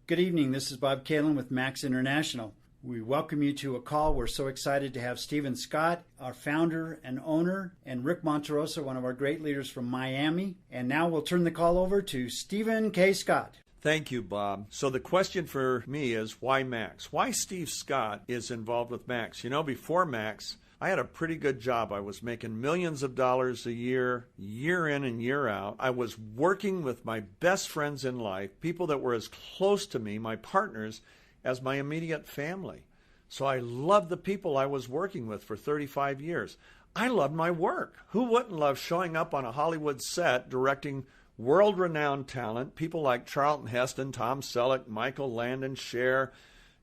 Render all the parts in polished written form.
Good evening. This is Bob Kalin with Max International. We welcome you to a call. We're so excited to have Stephen Scott, our founder and owner, and Rick Monterossa, one of our great leaders from Miami. And now we'll turn the call over to Stephen K. Scott. Thank you, Bob. So the question for me is, why Max? Why Steve Scott is involved with Max? You know, before Max, I had a pretty good job. I was making millions of dollars a year, year in and year out. I was working with my best friends in life, people that were as close to me, my partners, as my immediate family. So I loved the people I was working with for 35 years. I loved my work. Who wouldn't love showing up on a Hollywood set directing world-renowned talent, people like Charlton Heston, Tom Selleck, Michael Landon, Cher,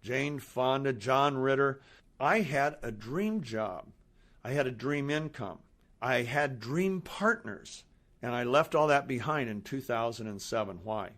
Jane Fonda, John Ritter. I had a dream job. I had a dream income. I had dream partners. And I left all that behind in 2007. Why?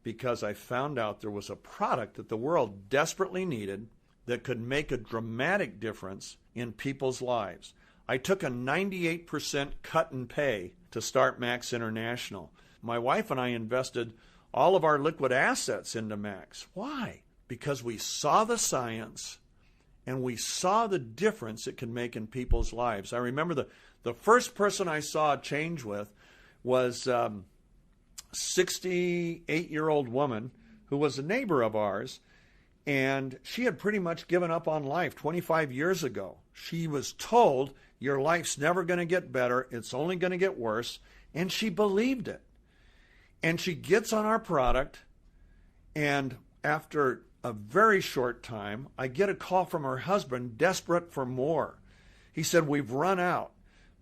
Because I found out there was a product that the world desperately needed that could make a dramatic difference in people's lives. I took a 98% cut in pay to start Max International. My wife and I invested all of our liquid assets into Max. Why? Because we saw the science and we saw the difference it can make in people's lives. I remember the first person I saw a change with was a 68-year-old woman who was a neighbor of ours, and she had pretty much given up on life 25 years ago. She was told, your life's never going to get better, it's only going to get worse, and she believed it. And she gets on our product, and after a very short time, I get a call from her husband, desperate for more. He said, we've run out.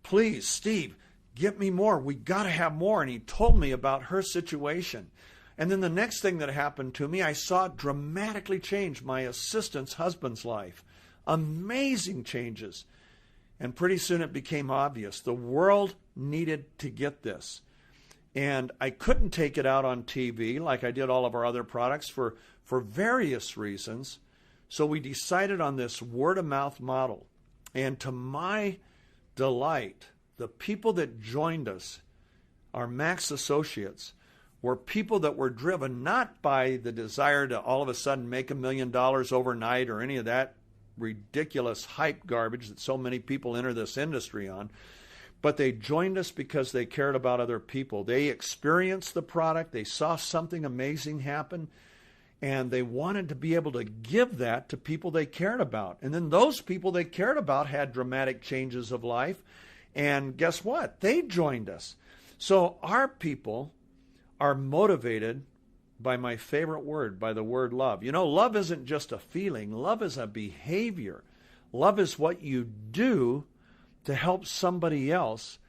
Please, Steve, get me more. We got to have more. And he told me about her situation. And then the next thing that happened to me, I saw it dramatically change my assistant's husband's life. Amazing changes. And pretty soon it became obvious. The world needed to get this. And I couldn't take it out on TV like I did all of our other products for various reasons. So we decided on this word-of-mouth model. And to my delight, the people that joined us, our Max associates, were people that were driven not by the desire to all of a sudden make $1 million overnight or any of that ridiculous hype garbage that so many people enter this industry on, but they joined us because they cared about other people. They experienced the product, they saw something amazing happen, and they wanted to be able to give that to people they cared about. And then those people they cared about had dramatic changes of life, and guess what? They joined us. So our people are motivated by my favorite word, by the word love. You know, love isn't just a feeling. Love is a behavior. Love is what you do to help somebody else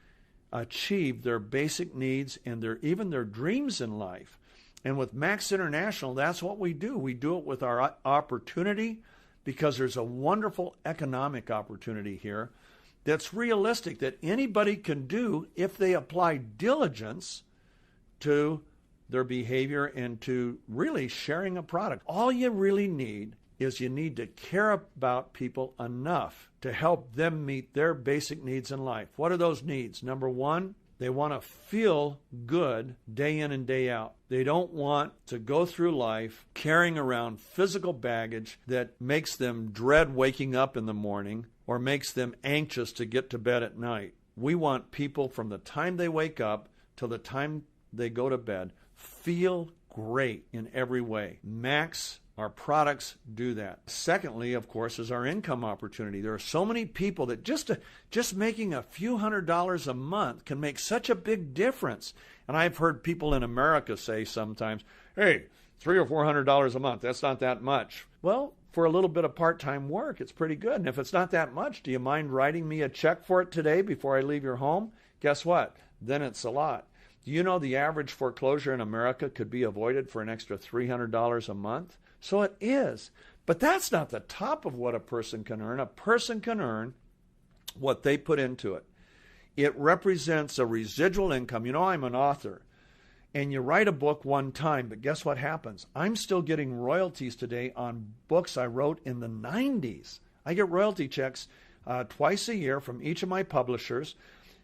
achieve their basic needs and even their dreams in life. And with Max International, that's what we do. We do it with our opportunity because there's a wonderful economic opportunity here that's realistic, that anybody can do if they apply diligence to their behavior and to really sharing a product. All you really need is you need to care about people enough to help them meet their basic needs in life. What are those needs? Number one, they want to feel good day in and day out. They don't want to go through life carrying around physical baggage that makes them dread waking up in the morning or makes them anxious to get to bed at night. We want people from the time they wake up till the time they go to bed feel great in every way. Max, our products do that. Secondly, of course, is our income opportunity. There are so many people that just making a few $100s a month can make such a big difference. And I've heard people in America say sometimes, hey, $300 or $400 a month, that's not that much. Well, for a little bit of part-time work, it's pretty good. And if it's not that much, do you mind writing me a check for it today before I leave your home? Guess what? Then it's a lot. Do you know the average foreclosure in America could be avoided for an extra $300 a month? So it is. But that's not the top of what a person can earn. A person can earn what they put into it. It represents a residual income. You know, I'm an author. And you write a book one time, but guess what happens? I'm still getting royalties today on books I wrote in the 90s. I get royalty checks twice a year from each of my publishers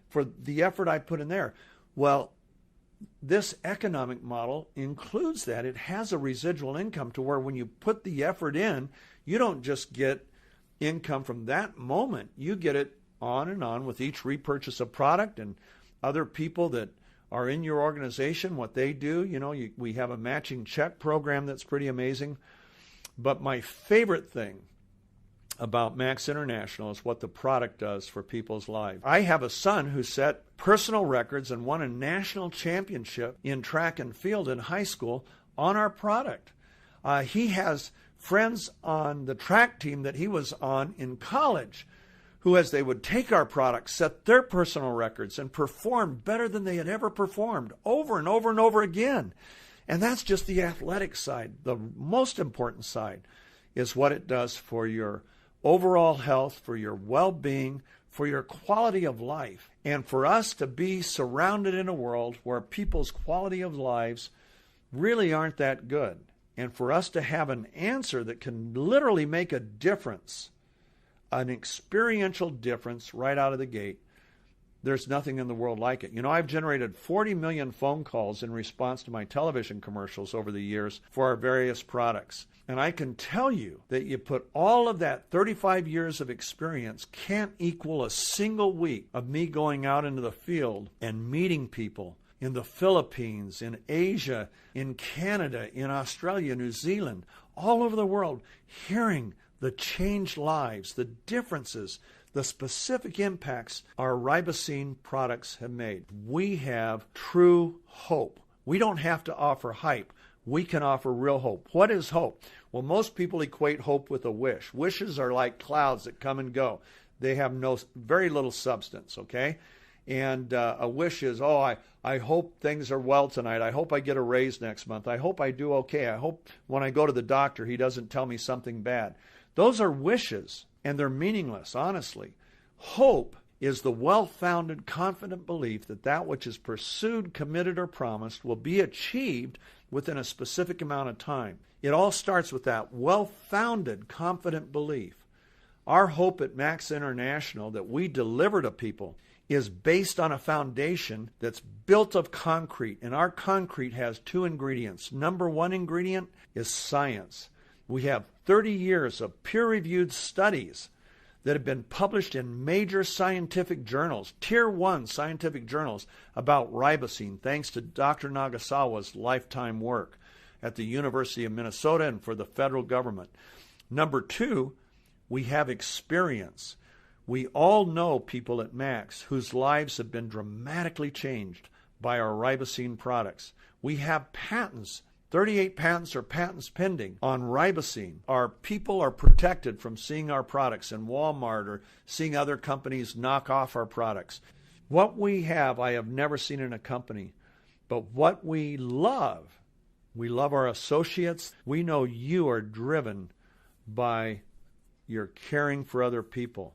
for the effort I put in there. Well, this economic model includes that. It has a residual income to where when you put the effort in, you don't just get income from that moment. You get it on and on with each repurchase of product and other people that are in your organization, what they do. We have a matching check program that's pretty amazing. But my favorite thing about Max International is what the product does for people's lives. I have a son who set personal records and won a national championship in track and field in high school on our product. He has friends on the track team that he was on in college who, as they would take our product, set their personal records and perform better than they had ever performed over and over and over again. And that's just the athletic side. The most important side is what it does for your overall health, for your well-being, for your quality of life. And for us to be surrounded in a world where people's quality of lives really aren't that good, and for us to have an answer that can literally make a difference, an experiential difference right out of the gate, there's nothing in the world like it. I've generated 40 million phone calls in response to my television commercials over the years for our various products. And I can tell you that you put all of that 35 years of experience can't equal a single week of me going out into the field and meeting people in the Philippines, in Asia, in Canada, in Australia, New Zealand, all over the world, hearing the changed lives, the differences, the specific impacts our ribosine products have made. We have true hope. We don't have to offer hype. We can offer real hope. What is hope? Well, most people equate hope with a wish. Wishes are like clouds that come and go. They have very little substance, okay? And a wish is, I hope things are well tonight. I hope I get a raise next month. I hope I do okay. I hope when I go to the doctor, he doesn't tell me something bad. Those are wishes, and they're meaningless, honestly. Hope is the well-founded, confident belief that that which is pursued, committed, or promised will be achieved within a specific amount of time. It all starts with that well-founded, confident belief. Our hope at Max International that we deliver to people is based on a foundation that's built of concrete, and our concrete has two ingredients. Number one ingredient is science. We have 30 years of peer-reviewed studies that have been published in major scientific journals, tier 1 scientific journals, about ribosine, thanks to Dr. Nagasawa's lifetime work at the University of Minnesota and for the federal government. Number two, we have experience. We all know people at Max whose lives have been dramatically changed by our ribosine products. We have patents, 38 patents or patents pending on ribosine. Our people are protected from seeing our products in Walmart or seeing other companies knock off our products. What we have, I have never seen in a company, but what we love our associates. We know you are driven by your caring for other people.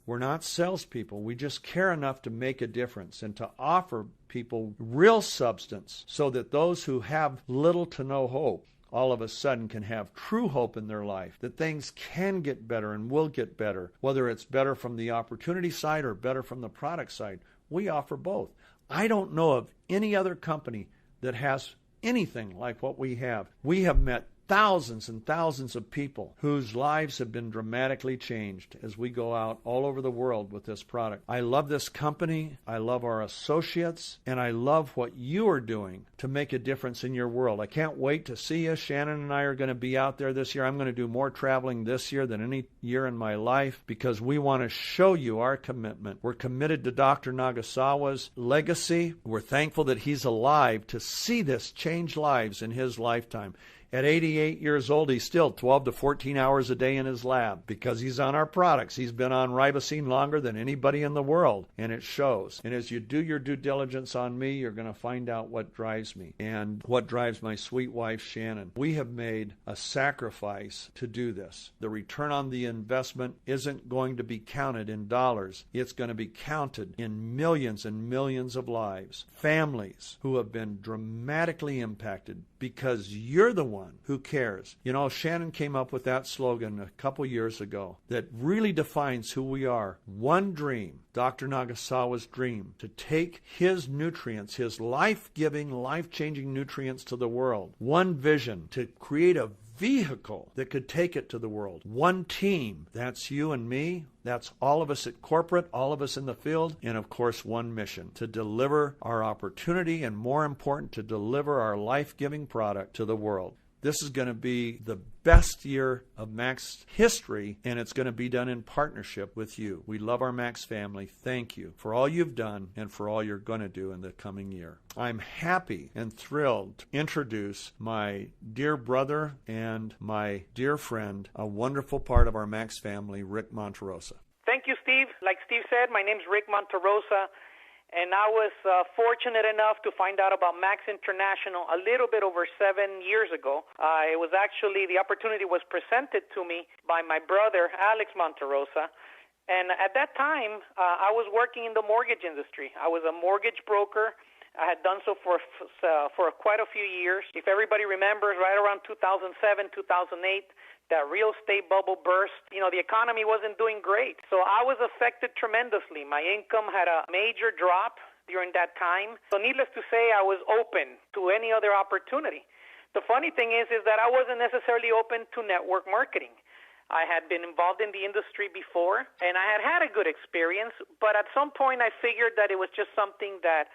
We're not salespeople. We just care enough to make a difference and to offer people real substance so that those who have little to no hope all of a sudden can have true hope in their life, that things can get better and will get better, whether it's better from the opportunity side or better from the product side. We offer both. I don't know of any other company that has anything like what we have. We have met thousands and thousands of people whose lives have been dramatically changed as we go out all over the world with this product. I love this company. I love our associates. And I love what you are doing to make a difference in your world. I can't wait to see you. Shannon and I are going to be out there this year. I'm going to do more traveling this year than any year in my life because we want to show you our commitment. We're committed to Dr. Nagasawa's legacy. We're thankful that he's alive to see this change lives in his lifetime. At 88 years old, he's still 12 to 14 hours a day in his lab because he's on our products. He's been on ribosine longer than anybody in the world, and it shows. And as you do your due diligence on me, you're going to find out what drives me and what drives my sweet wife, Shannon. We have made a sacrifice to do this. The return on the investment isn't going to be counted in dollars. It's going to be counted in millions and millions of lives, families who have been dramatically impacted because you're the one anyone who cares. You know, Shannon came up with that slogan a couple years ago that really defines who we are. One dream, Dr. Nagasawa's dream, to take his nutrients, his life-giving, life-changing nutrients to the world. One vision, to create a vehicle that could take it to the world. One team, that's you and me, that's all of us at corporate, all of us in the field, and of course one mission, to deliver our opportunity and, more important, to deliver our life-giving product to the world. This is going to be the best year of Max history, and it's going to be done in partnership with you. We love our Max family. Thank you for all you've done and for all you're going to do in the coming year. I'm happy and thrilled to introduce my dear brother and my dear friend, a wonderful part of our Max family, Rick Monterossa. Thank you, Steve. Like Steve said, my name's Rick Monterossa. And I was fortunate enough to find out about Max International a little bit over 7 years ago. It was actually, the opportunity was presented to me by my brother, Alex Monterossa. And at that time, I was working in the mortgage industry. I was a mortgage broker. I had done so for quite a few years. If everybody remembers, right around 2007, 2008, that real estate bubble burst. You know, the economy wasn't doing great. So I was affected tremendously. My income had a major drop during that time. So needless to say, I was open to any other opportunity. The funny thing is that I wasn't necessarily open to network marketing. I had been involved in the industry before, and I had had a good experience, but at some point I figured that it was just something that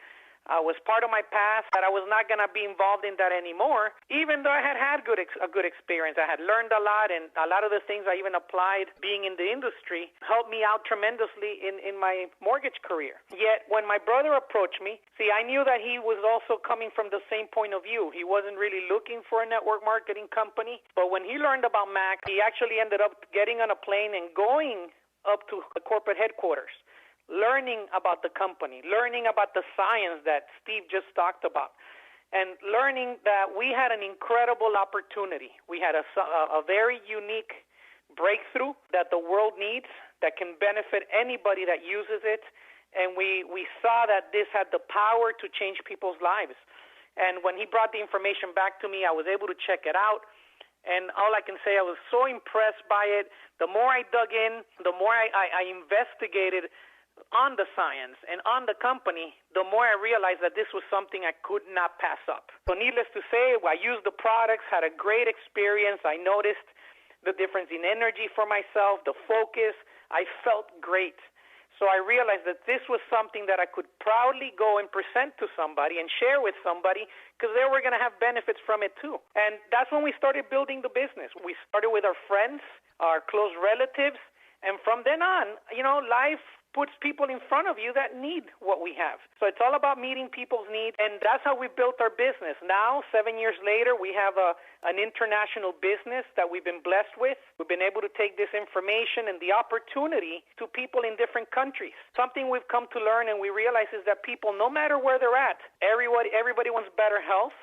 was part of my past, that I was not going to be involved in that anymore, even though I had had a good experience. I had learned a lot, and a lot of the things I even applied being in the industry helped me out tremendously in my mortgage career. Yet, when my brother approached me, I knew that he was also coming from the same point of view. He wasn't really looking for a network marketing company, but when he learned about Mac, he actually ended up getting on a plane and going up to the corporate headquarters, learning about the company, learning about the science that Steve just talked about, and learning that we had an incredible opportunity. We had a very unique breakthrough that the world needs, that can benefit anybody that uses it, and we saw that this had the power to change people's lives. And when he brought the information back to me, I was able to check it out. And all I can say, I was so impressed by it. The more I dug in, the more I investigated on the science and on the company, the more I realized that this was something I could not pass up. So needless to say, I used the products, had a great experience. I noticed the difference in energy for myself, the focus. I felt great. So I realized that this was something that I could proudly go and present to somebody and share with somebody, because they were going to have benefits from it too. And that's when we started building the business. We started with our friends, our close relatives, and from then on, life puts people in front of you that need what we have. So it's all about meeting people's needs, and that's how we built our business. Now, 7 years later, we have an international business that we've been blessed with. We've been able to take this information and the opportunity to people in different countries. Something we've come to learn and we realize is that people, no matter where they're at, everybody wants better health.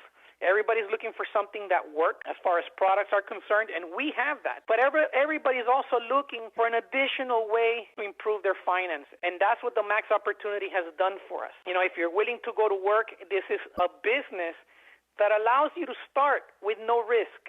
Everybody's looking for something that works as far as products are concerned, and we have that. But everybody's also looking for an additional way to improve their finance, and that's what the Max opportunity has done for us. If you're willing to go to work, this is a business that allows you to start with no risk,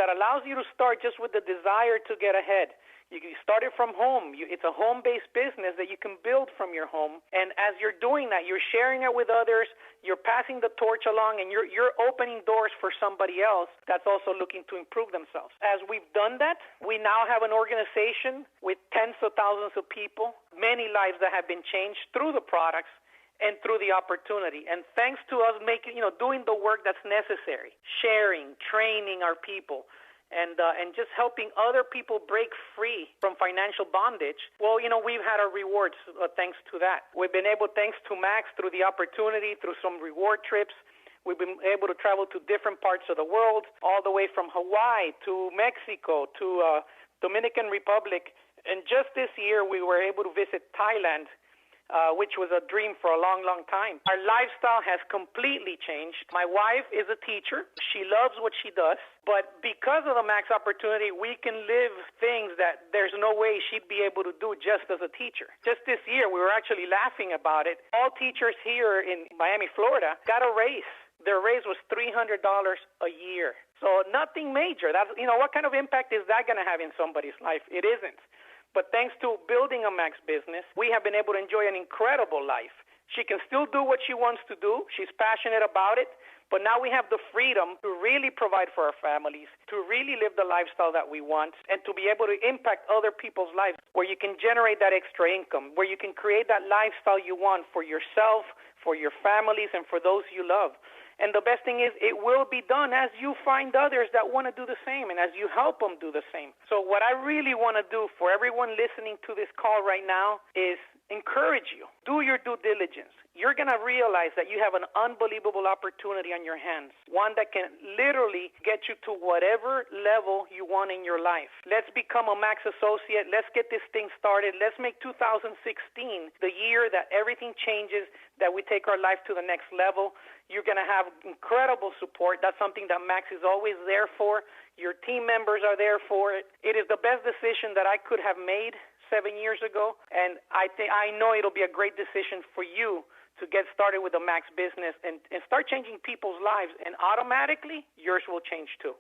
that allows you to start just with the desire to get ahead. You can start it from home. It's a home-based business that you can build from your home. And as you're doing that, you're sharing it with others, you're passing the torch along, and you're opening doors for somebody else that's also looking to improve themselves. As we've done that, we now have an organization with tens of thousands of people, many lives that have been changed through the products and through the opportunity. And thanks to us doing the work that's necessary, sharing, training our people, and just helping other people break free from financial bondage, we've had our rewards thanks to that. We've been able, thanks to Max, through the opportunity, through some reward trips, we've been able to travel to different parts of the world, all the way from Hawaii to Mexico to Dominican Republic. And just this year, we were able to visit Thailand, which was a dream for a long, long time. Our lifestyle has completely changed. My wife is a teacher. She loves what she does. But because of the Max opportunity, we can live things that there's no way she'd be able to do just as a teacher. Just this year, we were actually laughing about it. All teachers here in Miami, Florida, got a raise. their raise was $300 a year. So nothing major. That's, what kind of impact is that going to have in somebody's life? It isn't. But thanks to building a Max business, we have been able to enjoy an incredible life. She can still do what she wants to do. She's passionate about it. But now we have the freedom to really provide for our families, to really live the lifestyle that we want, and to be able to impact other people's lives, where you can generate that extra income, where you can create that lifestyle you want for yourself, for your families, and for those you love. And the best thing is, it will be done as you find others that want to do the same and as you help them do the same. So what I really want to do for everyone listening to this call right now is encourage you. Do your due diligence. You're going to realize that you have an unbelievable opportunity on your hands, one that can literally get you to whatever level you want in your life. Let's become a Max associate. Let's get this thing started. Let's make 2016 the year that everything changes, that we take our life to the next level. You're going to have incredible support. That's something that Max is always there for. Your team members are there for it. It is the best decision that I could have made 7 years ago, and I know it'll be a great decision for you to get started with the Max business and start changing people's lives, and automatically yours will change too.